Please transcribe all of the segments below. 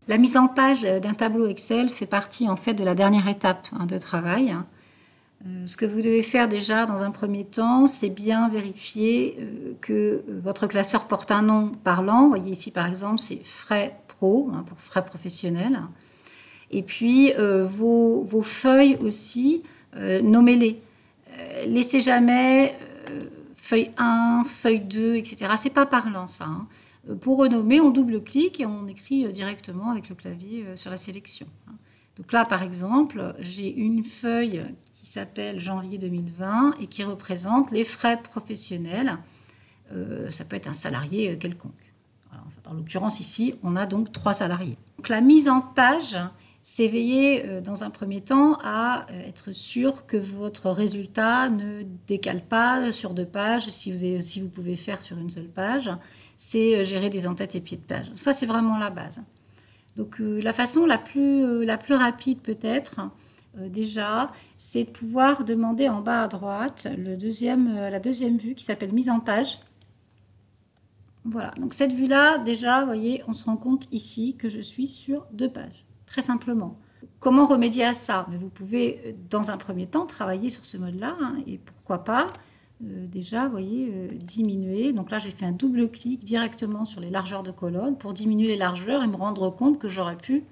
La mise en page d'un tableau Excel fait partie en fait de la dernière étape de travail. Ce que vous devez faire déjà dans un premier temps, c'est bien vérifier que votre classeur porte un nom parlant. Vous voyez ici par exemple, c'est frais pro, pour frais professionnels. Et puis vos feuilles aussi, nommez-les. Laissez jamais feuille 1, feuille 2, etc. C'est pas parlant ça. Pour renommer, on double-clique et on écrit directement avec le clavier sur la sélection. Donc là, par exemple, j'ai une feuille qui s'appelle janvier 2020 et qui représente les frais professionnels. Ça peut être un salarié quelconque. Alors, en l'occurrence, ici, on a donc 3 salariés. Donc la mise en page, c'est veiller dans un premier temps à être sûr que votre résultat ne décale pas sur 2 pages, si vous pouvez faire sur une seule page. C'est gérer des en-têtes et pieds de page. Ça, c'est vraiment la base. Donc la façon la plus rapide peut-être, déjà, c'est de pouvoir demander en bas à droite la deuxième vue qui s'appelle mise en page. Voilà, donc cette vue-là, déjà, vous voyez, on se rend compte ici que je suis sur 2 pages, très simplement. Comment remédier à ça? Mais vous pouvez, dans un premier temps, travailler sur ce mode-là, et pourquoi pas, déjà, vous voyez, diminuer. Donc là, j'ai fait un double clic directement sur les largeurs de colonne pour diminuer les largeurs et me rendre compte que j'aurais pu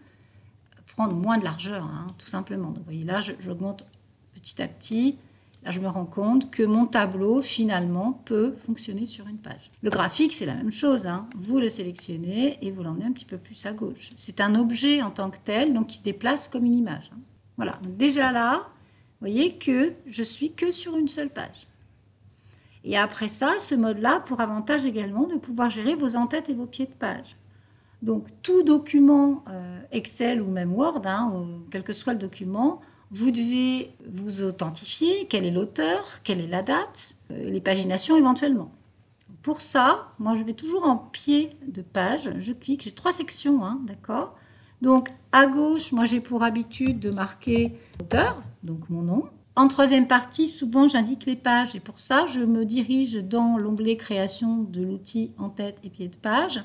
prendre moins de largeur, tout simplement. Donc vous voyez, là, j'augmente petit à petit. Là, je me rends compte que mon tableau, finalement, peut fonctionner sur une page. Le graphique, c'est la même chose. Vous le sélectionnez et vous l'emmenez un petit peu plus à gauche. C'est un objet en tant que tel, donc qui se déplace comme une image. Voilà. Donc déjà là, vous voyez que je suis que sur une seule page. Et après ça, ce mode-là pour avantage également de pouvoir gérer vos en-têtes et vos pieds de page. Donc, tout document Excel ou même Word, quel que soit le document, vous devez vous authentifier, quel est l'auteur, quelle est la date, les paginations éventuellement. Pour ça, moi je vais toujours en pied de page, je clique, j'ai 3 sections, d'accord. Donc à gauche, moi j'ai pour habitude de marquer l'auteur, donc mon nom. En troisième partie, souvent j'indique les pages et pour ça, je me dirige dans l'onglet création de l'outil en-tête et pied de page.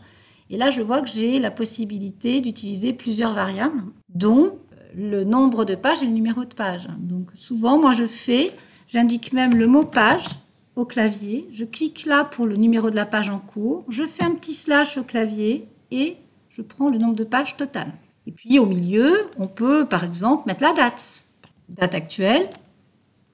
Et là, je vois que j'ai la possibilité d'utiliser plusieurs variables, dont le nombre de pages et le numéro de page. Donc souvent, moi j'indique même le mot page au clavier, je clique là pour le numéro de la page en cours, je fais un petit slash au clavier et je prends le nombre de pages total. Et puis au milieu, on peut par exemple mettre la date. Date actuelle,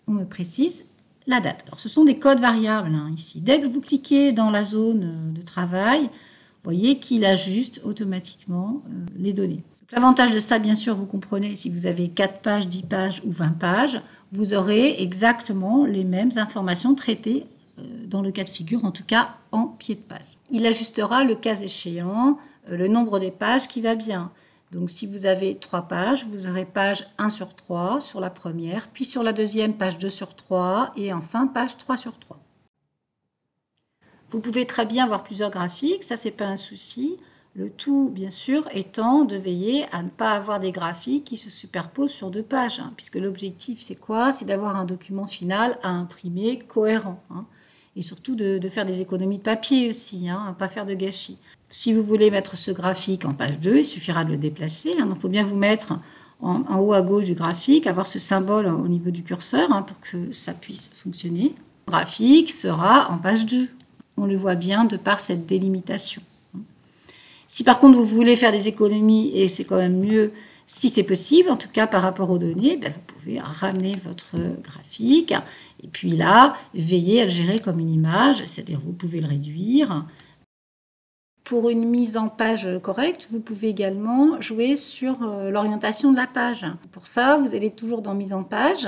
on me précise la date. Alors ce sont des codes variables ici. Dès que vous cliquez dans la zone de travail, vous voyez qu'il ajuste automatiquement les données. L'avantage de ça, bien sûr, vous comprenez, si vous avez 4 pages, 10 pages ou 20 pages, vous aurez exactement les mêmes informations traitées dans le cas de figure, en tout cas en pied de page. Il ajustera, le cas échéant, le nombre des pages qui va bien. Donc si vous avez 3 pages, vous aurez page 1 sur 3 sur la première, puis sur la deuxième, page 2 sur 3 et enfin page 3 sur 3. Vous pouvez très bien avoir plusieurs graphiques, ça c'est pas un souci. Le tout, bien sûr, étant de veiller à ne pas avoir des graphiques qui se superposent sur 2 pages, puisque l'objectif, c'est quoi? C'est d'avoir un document final à imprimer cohérent. Et surtout de faire des économies de papier aussi, à ne pas faire de gâchis. Si vous voulez mettre ce graphique en page 2, il suffira de le déplacer. Donc, il faut bien vous mettre en haut à gauche du graphique, avoir ce symbole au niveau du curseur pour que ça puisse fonctionner. Le graphique sera en page 2. On le voit bien de par cette délimitation. Si par contre vous voulez faire des économies, et c'est quand même mieux si c'est possible, en tout cas par rapport aux données, vous pouvez ramener votre graphique et puis là, veillez à le gérer comme une image, c'est-à-dire vous pouvez le réduire. Pour une mise en page correcte, vous pouvez également jouer sur l'orientation de la page. Pour ça, vous allez toujours dans mise en page.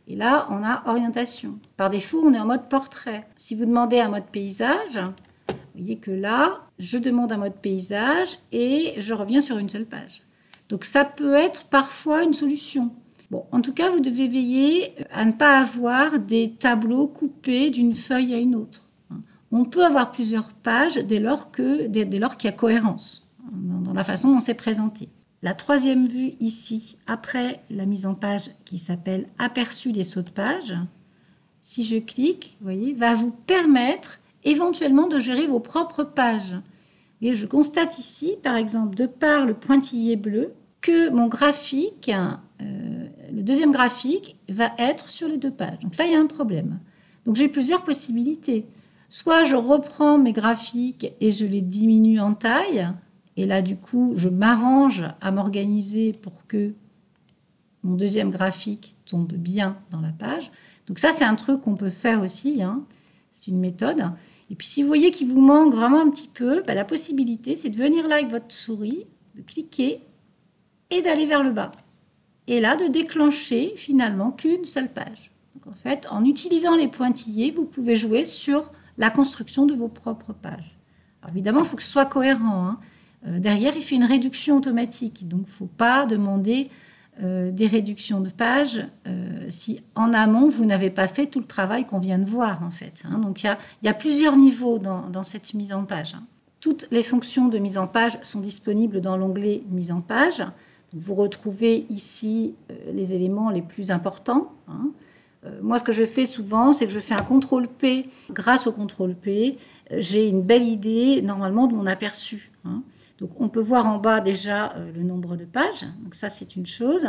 Et là, on a orientation. Par défaut, on est en mode portrait. Si vous demandez un mode paysage, vous voyez que là, je demande un mode paysage et je reviens sur une seule page. Donc ça peut être parfois une solution. Bon, en tout cas, vous devez veiller à ne pas avoir des tableaux coupés d'une feuille à une autre. On peut avoir plusieurs pages dès lors qu'il y a cohérence dans la façon dont c'est présenté. La troisième vue ici, après la mise en page qui s'appelle aperçu des sauts de page, si je clique, vous voyez, va vous permettre éventuellement de gérer vos propres pages. Vous Et je constate ici, par exemple, de par le pointillé bleu, que mon graphique, le deuxième graphique, va être sur les 2 pages. Donc là, il y a un problème. Donc j'ai plusieurs possibilités. Soit je reprends mes graphiques et je les diminue en taille, et là, du coup, je m'arrange à m'organiser pour que mon deuxième graphique tombe bien dans la page. Donc ça, c'est un truc qu'on peut faire aussi, hein. C'est une méthode. Et puis, si vous voyez qu'il vous manque vraiment un petit peu, la possibilité, c'est de venir là avec votre souris, de cliquer et d'aller vers le bas. Et là, de déclencher finalement qu'une seule page. Donc, en fait, en utilisant les pointillés, vous pouvez jouer sur la construction de vos propres pages. Alors, évidemment, il faut que ce soit cohérent, hein. Derrière, il fait une réduction automatique. Donc, il ne faut pas demander des réductions de pages si en amont, vous n'avez pas fait tout le travail qu'on vient de voir, en fait, hein. Donc, il y a plusieurs niveaux dans cette mise en page, hein. Toutes les fonctions de mise en page sont disponibles dans l'onglet « Mise en page ». Vous retrouvez ici les éléments les plus importants, hein. Moi, ce que je fais souvent, c'est que je fais un CTRL-P. Grâce au CTRL-P, j'ai une belle idée, normalement, de mon aperçu, hein. Donc, on peut voir en bas déjà le nombre de pages. Donc, ça, c'est une chose.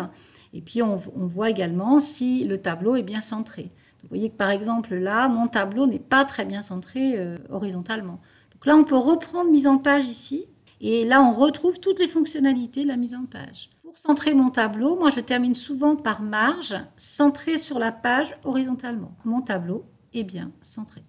Et puis, on voit également si le tableau est bien centré. Donc, vous voyez que, par exemple, là, mon tableau n'est pas très bien centré horizontalement. Donc là, on peut reprendre mise en page ici. Et là, on retrouve toutes les fonctionnalités de la mise en page. Pour centrer mon tableau, moi, je termine souvent par marge, centrée sur la page horizontalement. Mon tableau est bien centré.